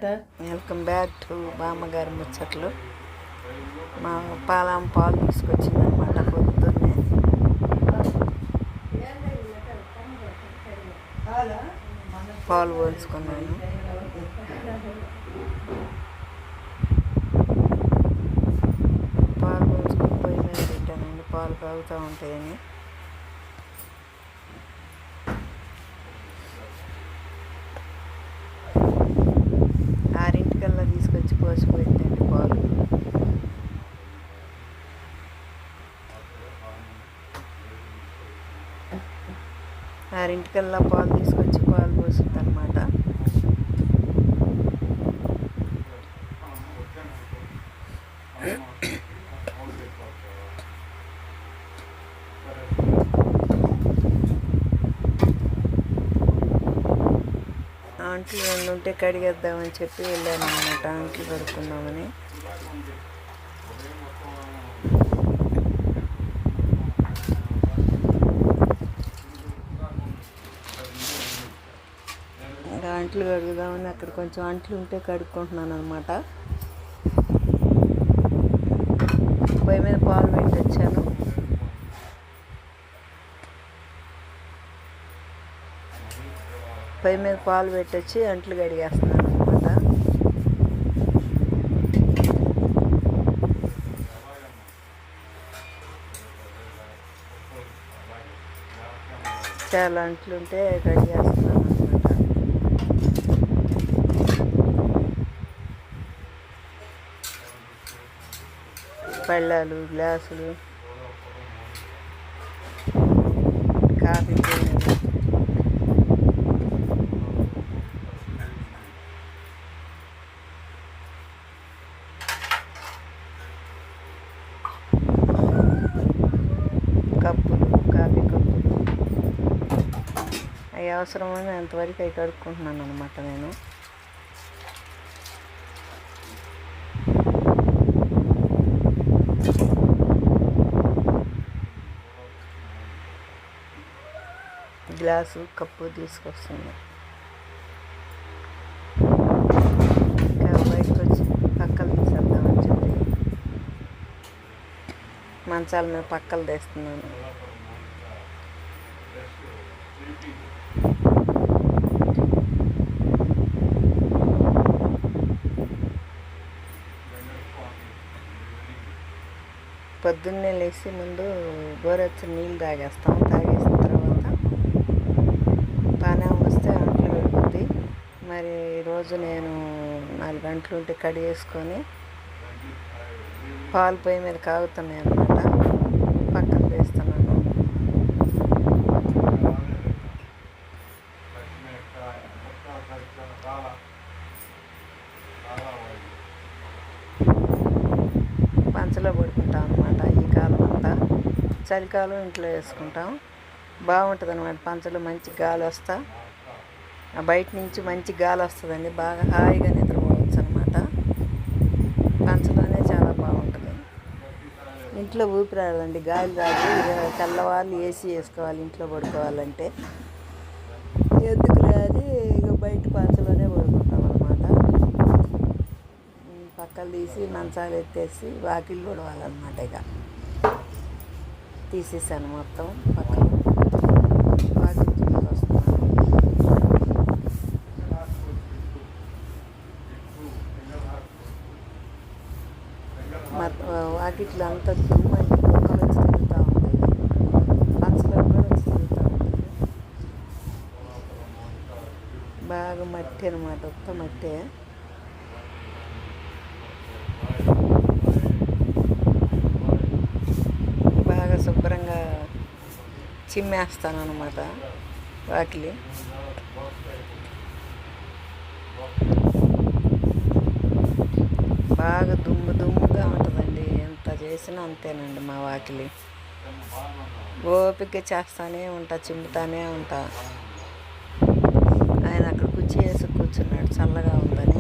Welcome back to బామ్మగారి ముచ్చట్లు. మా పాలు తీసుకొచ్చిందనమాట పొద్దున్నే. పాలు పోల్చుకున్నాను. పాలు పోల్చుకొని పొయ్యి మీద పెట్టానండి, పాలు కాగుతూ ఉంటాయని. ఆరింటికల్లా తీసుకొచ్చి పోసిపోయిందండి పాలు. ఆరింటికల్లా పాలు తీసుకొచ్చి పాలు పోసింది అనమాట. అంట్లు రెండు ఉంటే కడిగేద్దామని చెప్పి వెళ్ళాను అనమాట, అంట్లు కడుక్కుందామని. ఇంకా అంట్లు కడుగుదామని అక్కడ కొంచెం అంట్లు ఉంటే కడుక్కుంటున్నాను అనమాట. పొయ్యి మీద పాలు పెట్టి వచ్చాను. పొయ్యి మీద పాలు పెట్టొచ్చి అంట్లు కడిగేస్తున్నాను అనమాట. చాలా అంట్లు ఉంటే కడిగేస్తున్నాను అనమాట. పళ్ళాలు, గ్లాసులు, కాఫీ గిన్నెలు, కప్పులు, కాఫీ కప్పులు, అవి అవసరమని అంతవరకు అవి కడుక్కుంటున్నాను అనమాట నేను. గ్లాసు, కప్పు తీసుకొస్తుంది. ఇంకా బయటకు వచ్చి పక్కలు తీసేద్దామని చెప్పి మంచాల మీద పక్కలు తీస్తున్నాను. పొద్దున్నే లేచి ముందు గోరెచ్చని నీళ్ళు తాగేస్తాం. తాగేసిన తర్వాత పానం వస్తే అంట్లు పెడుతుంది. మరి ఈరోజు నేను 4 గంటలు ఉంటే కడిగేసుకొని పాలు పొయ్యి మీద కాగుతున్నాయి అన్నమాట, పక్కన వేస్తున్నాను. పంచలో పడుకుంటాం అన్నమాట. ఈ కాలం అంతా చలికాలం ఇంట్లో వేసుకుంటాం, బాగుంటుంది అన్నమాట. పంచలో మంచి గాలి వస్తా, బయట నుంచి మంచి గాలి వస్తుందండి, బాగా హాయిగా నిద్రపోవచ్చు అనమాట. పంచలోనే చాలా బాగుంటుంది. ఇంట్లో ఊపిరాదండి, గాలి రాదు. తెల్లవాళ్ళు ఏసీ వేసుకోవాలి ఇంట్లో పడుకోవాలంటే. ఎందుకు రాదు, ఇక బయట పంచలోనే పడుకుంటాం అనమాట. పక్కలు తీసి మంచాలు ఎత్తేసి వాకిళ్ళు పడవాలన్నమాట. ఇక తీసేసాను మొత్తం పక్కన. వాకిళ్ళు వస్తున్నాను. వాకిట్లు అంతా దుమ్మండి, కుక్కలు వచ్చి తిరుగుతూ ఉంటాయి. పంచలో కూడా వచ్చి తిరుగుతూ ఉంటాయి. బాగా మట్టి అనమాట, ఒక్క మట్టే. బాగా శుభ్రంగా చిమ్మేస్తాను అనమాట వాకిలి. బాగా దుమ్ముగా ఉంటుందండి, ఎంత చేసినా అంతేనండి మా వాకిలి. ఓపిక చేస్తానే ఉంటా, చిమ్ముతానే ఉంటా. ఆయన అక్కడ కుర్చీ వేసి కూర్చున్నాడు, చల్లగా ఉందని.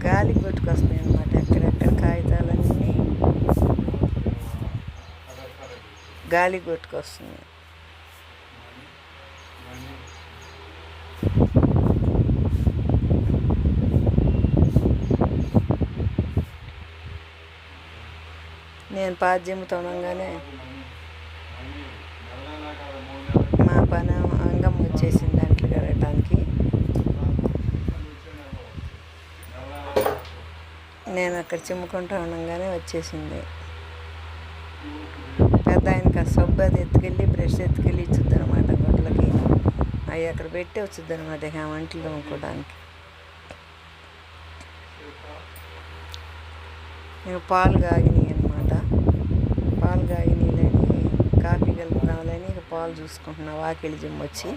గాలి కొట్టుకొస్తున్నాయి అన్నమాట. ఎక్కడెక్కడ కాగితాలన్నీ గాలి కొట్టుకొస్తుంది. నేను పాద్యముతో ఉండగానే మా పని అంగం వచ్చేసింది అంట్లు కడగటానికి. నేను అక్కడ చిమ్ముకుంటూ ఉండగానే వచ్చేసింది. పెద్ద ఆయనకి ఆ సబ్బు అది ఎత్తుకెళ్ళి బ్రష్ ఎత్తుకెళ్ళి ఇచ్చుద్ది అనమాట గుడ్లకి. అవి అక్కడ పెట్టి వచ్చుద్ది అనమాట ఇక వంటలు తోముకోవడానికి. ఇక పాలు కాగినాయి అనమాట. పాలు కాగినాయిలని కాఫీ కలుపుకోవాలని ఇక పాలు చూసుకుంటున్నా వాకిలి జిమ్మొచ్చి.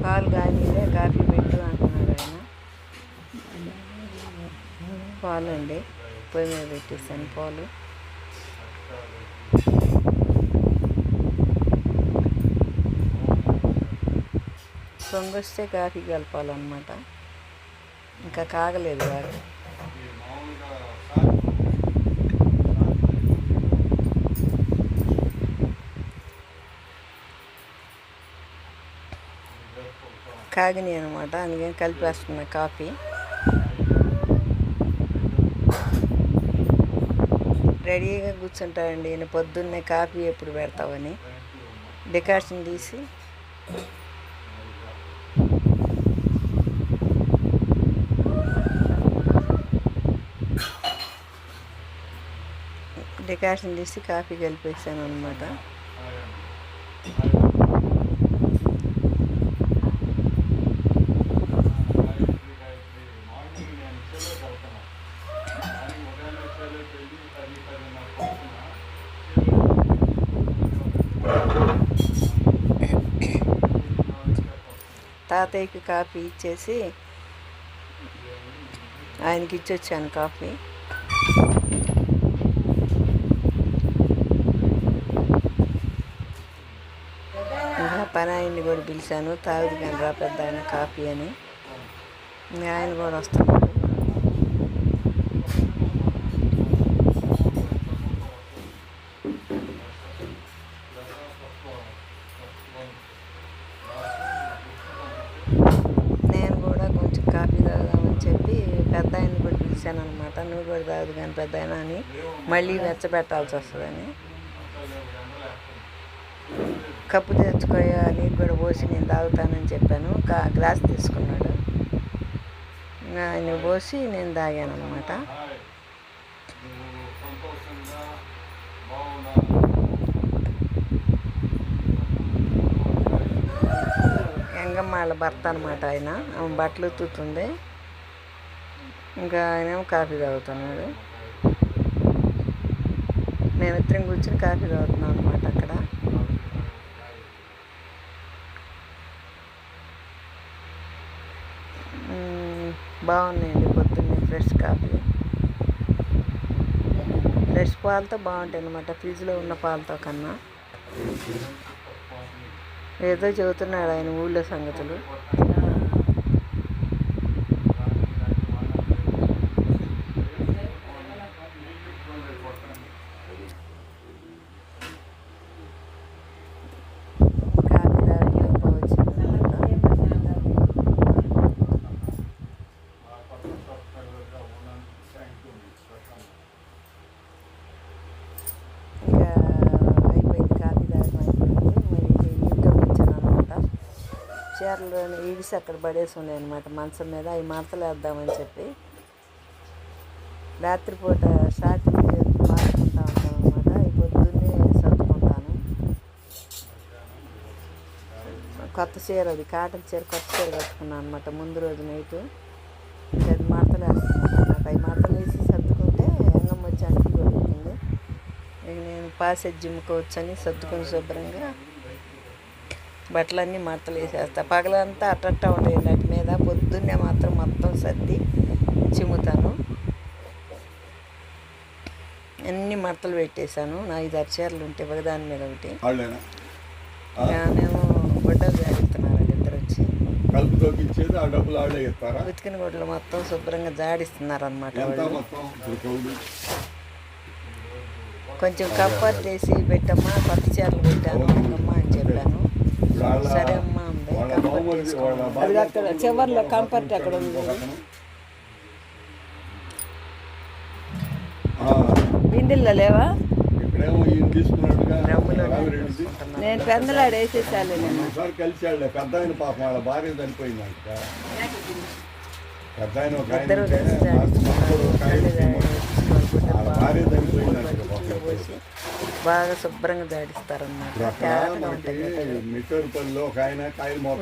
పాలు కాగిలే కాఫీ పెట్టు అంటున్నాడు ఆయన. పాలు అండి పొయ్యి మీద పెట్టేసాను పాలు. పొంగొస్తే కాఫీ కలపాలన్నమాట. ఇంకా కాగలేదు వాడు. కాగినాయి అనమాట, అందుకని కలిపేస్తున్నా కాఫీ. రెడీగా కూర్చుంటాడండి ఈయన పొద్దున్నే కాఫీ ఎప్పుడు పెడతావని. డికాషన్ తీసి కాఫీ కలిపేసాను అనమాట. తాతయ్యకి కాఫీ ఇచ్చేసి ఆయనకి ఇచ్చొచ్చాను కాఫీ. ఇంకా పని ఆయన్ని కూడా పిలిచాను, తాగుది కానీ రా పెద్ద ఆయన కాఫీ అని. ఇంకా ఆయన కూడా వస్తున్నాడు. నేను కూడా కొంచెం కాఫీ తాగుదామని చెప్పి పెద్ద ఆయన్ని కూడా పిలిచాను అనమాట. నువ్వు కూడా తాగుదు కానీ పెద్ద ఆయన అని, మళ్ళీ వెచ్చబెట్టాల్సి వస్తుందని. కప్పు తెచ్చుకోయా నీకు కూడా పోసి నేను తాగుతానని చెప్పాను. గ్లాస్ తీసుకున్నాడు, ఆయన పోసి నేను తాగాను అనమాట. ఎంగమ్మ వాళ్ళ భర్త అనమాట ఆయన. ఆమె బట్టలు ఉతుకుతుంది, ఇంకా ఆయనేమో కాఫీ తాగుతున్నాడు. మేము ఇద్దరం కూర్చొని కాఫీ తాగుతున్నాం అనమాట అక్కడ. బాగున్నాయండి పొద్దున్నే ఫ్రెష్ కాఫీ. ఫ్రెష్ పాలతో బాగుంటాయి అన్నమాట, ఫ్రిడ్జ్లో ఉన్న పాలతో కన్నా. ఏదో చెబుతున్నాడు ఆయన ఊళ్ళో సంగతులు. చీరలు ఈడిసి అక్కడ పడేసి ఉన్నాయి అనమాట మంచం మీద. అవి మడతలు వేద్దామని చెప్పి రాత్రిపూట షార్ట్లు మార్చుకుంటా ఉంటాను అనమాట. అవి పొద్దున్నే సర్దుకుంటాను. కొత్త చీర, అది కాటన్ చీర, కొత్త చీర కట్టుకున్నాను అనమాట ముందు రోజు నైట్. అది మడతలు వేస్తున్నాను అనమాట. అవి మడతలు వేసి సర్దుకుంటే ఎంగం వచ్చి అంటికి పడుతుంది. ఇక నేను పాసెజ్ జిమ్ముకోవచ్చని సర్దుకొని శుభ్రంగా బట్టలన్నీ మడతలు వేసేస్తా. పగలంతా అట్టట్ట ఉంటాయి వాటి మీద, పొద్దున్నే మాత్రం మొత్తం సర్ది చిమ్ముతాను. అన్నీ మడతలు పెట్టేశాను. నా 5-6 చీరలు ఉంటాయి ఒకదాని మీద ఒకటి. మేము గుడ్డలు జాగ్రత్తన్నారండి ఇద్దరు వచ్చి. కలుపులోకి ఇచ్చేది ఆ డబ్బులు ఆడే ఇస్తారా? ఉతికిన గుడ్లు మొత్తం శుభ్రంగా జాడిస్తున్నారు అనమాట. మొత్తం ఇప్పుడు కొంచెం కంఫర్ట్ వేసి పెట్టమ్మా, కొత్త చీరలు పెట్టాను అమ్మా అని చెప్పాను. సరే అమ్మా ఉంది. అది అక్కడ చివరిలో కంఫర్ట్ అక్కడ ఉంది. బిందెల్లో లేవా? నేను పెందలాడు వేసేసాలి. నేను కలిసాడు పెద్ద ఆయన, పాపం వాళ్ళ భార్య చనిపోయిందంట. పెద్ద ఆయన ఇద్దరు బాగా శుభ్రంగా జాడిస్తారన్నమాట.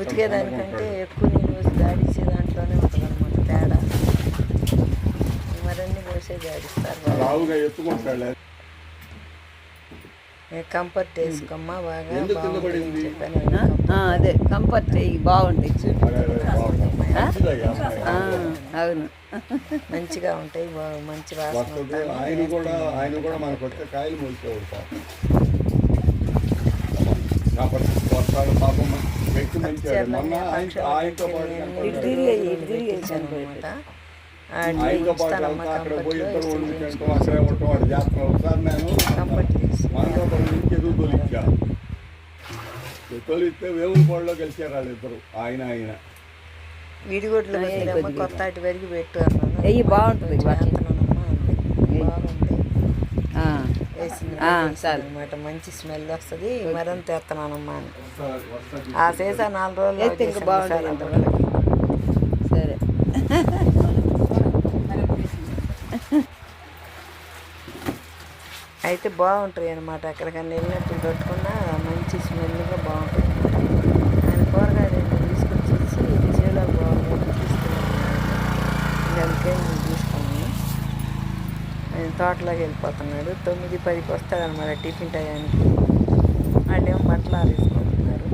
ఉతికేదానికంటే ఎక్కువ నీళ్ళు పోసి జాడిచ్చే దాంట్లోనే ఉంటుంది అనమాట తేడా. మరన్నీ పోసే జాడిస్తారు. కంఫర్ట్ వేసుకోమ్మా బాగా చెప్పాను. అదే కంఫర్ట్ బాగుంటాయి, అవును మంచిగా ఉంటాయి, మంచి వాసన. ఆయన కూడా మనకు వచ్చే కాయలు మొలిచే ఉంటాయి. తొలిస్తే వేవులపాడులో కలిసారు వాళ్ళిద్దరు, ఆయన విడిగొడ్లు కొత్త అటు వరకు పెట్టు అన్నాను. బాగుంటుంది అనమాట. మంచి స్మెల్ వస్తుంది, మరింత ఎత్తనానమ్మా అని. ఆ సీసా 4 రోజులు ఇంకా బాగుంటుంది. సరే అయితే బాగుంటాయి అనమాట. ఎక్కడికన్నా వెళ్ళినప్పుడు కట్టుకున్నా మంచి స్మెల్గా బాగుంటుంది. ఆయన కూరగాయలు తీసుకొచ్చి చేలో బాగుంది తీసుకున్నాను. అందుకే నేను తీసుకున్నాను. ఆయన తోటలోకి వెళ్ళిపోతున్నాడు. 9-10కి వస్తాడనమాట టిఫిన్ టయానికి. వాళ్ళేమో బట్టలు ఆరేసుకుంటున్నారు.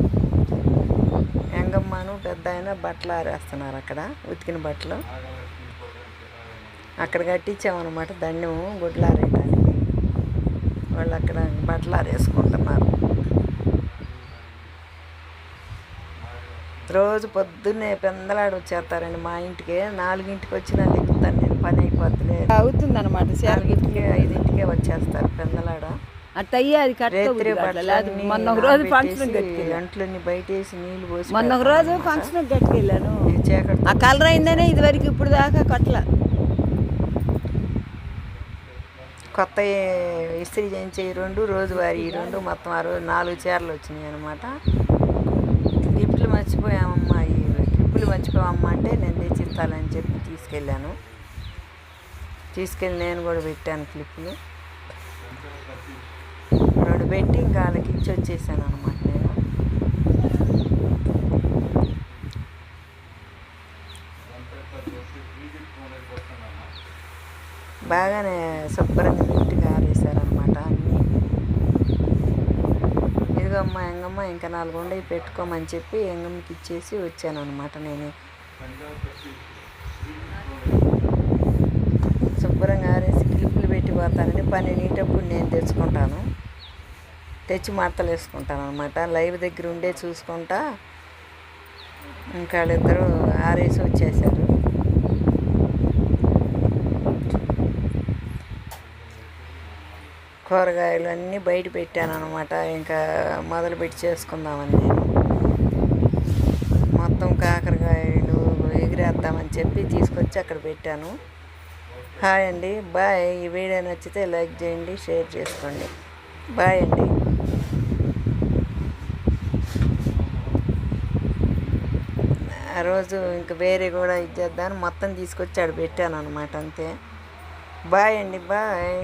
ఎంగమ్మను పెద్ద ఆయన బట్టలు ఆరేస్తున్నారు అక్కడ, ఉతికిన బట్టలు. అక్కడ కట్టించామన్నమాట దండెము గుడ్లు ఆరేయటానికి. వాళ్ళు అక్కడ బట్టలు ఆరేసుకుంటున్నారు. రోజు పొద్దున్నే పెందలాడు వచ్చేస్తారండి మా ఇంటికి. 4ంటికి వచ్చినా లెక్కుతాను నేను, పని అయిపోతుంది అవుతుంది అనమాట. 4ంటికి 5ంటికే వచ్చేస్తారు పెందలాడ. అట్లా అది మొన్న ఒక రోజు ఫంక్షన్ అంట్లన్నీ బయట వేసి నీళ్ళు పోసి మొన్న ఒక రోజు ఫంక్షన్ కట్టుకెళ్ళాను. ఆ కలర్ అయిందనే ఇదివరకు ఇప్పుడు దాకా కట్ల. కొత్త ఇస్త్రీ చేయించే 2 రోజువారీ 2 మొత్తం ఆ రోజు 4 చీరలు వచ్చినాయి అనమాట. క్లిప్పులు మర్చిపోయామమ్మా, ఈ క్లిప్పులు మర్చిపోయామమ్మా అంటే నేను తెచ్చిస్తానని చెప్పి తీసుకెళ్ళాను. తీసుకెళ్ళి నేను కూడా పెట్టాను క్లిప్పులు 2 పెట్టి ఇంకా వాళ్ళకి ఇచ్చి వచ్చేసాను అనమాట. నేను బాగానే శుభ్రంగా నీట్గా ఆరేసారనమాట అన్నీ. ఇదిగమ్మ ఎంగమ్మ ఇంకా 4 ఉండయి పెట్టుకోమని చెప్పి ఎంగమ్మకి ఇచ్చేసి వచ్చాను అనమాట. నేను శుభ్రంగా ఆరేసి క్లిప్పులు పెట్టి పోతానని పని నీటప్పుడు నేను తెచ్చుకుంటాను, తెచ్చి మడతలు వేసుకుంటాను అనమాట. లైవ్ దగ్గర ఉండే చూసుకుంటా ఇంకా వాళ్ళిద్దరూ ఆరేసి వచ్చేసారు. కూరగాయలు అన్నీ బయట పెట్టాను అనమాట. ఇంకా మొదలుపెట్టి చేసుకుందామని నేను మొత్తం కాకరకాయలు ఎగిరేద్దామని చెప్పి తీసుకొచ్చి అక్కడ పెట్టాను. హాయ్ అండి, బాయ్. ఈ వీడియో నచ్చితే లైక్ చేయండి, షేర్ చేసుకోండి. బాయ్ అండి. ఆ రోజు ఇంకా వేరే కూడా ఇచ్చేద్దాను మొత్తం తీసుకొచ్చి ఆడ పెట్టాను అనమాట. అంతే. బాయ్ అండి, బాయ్.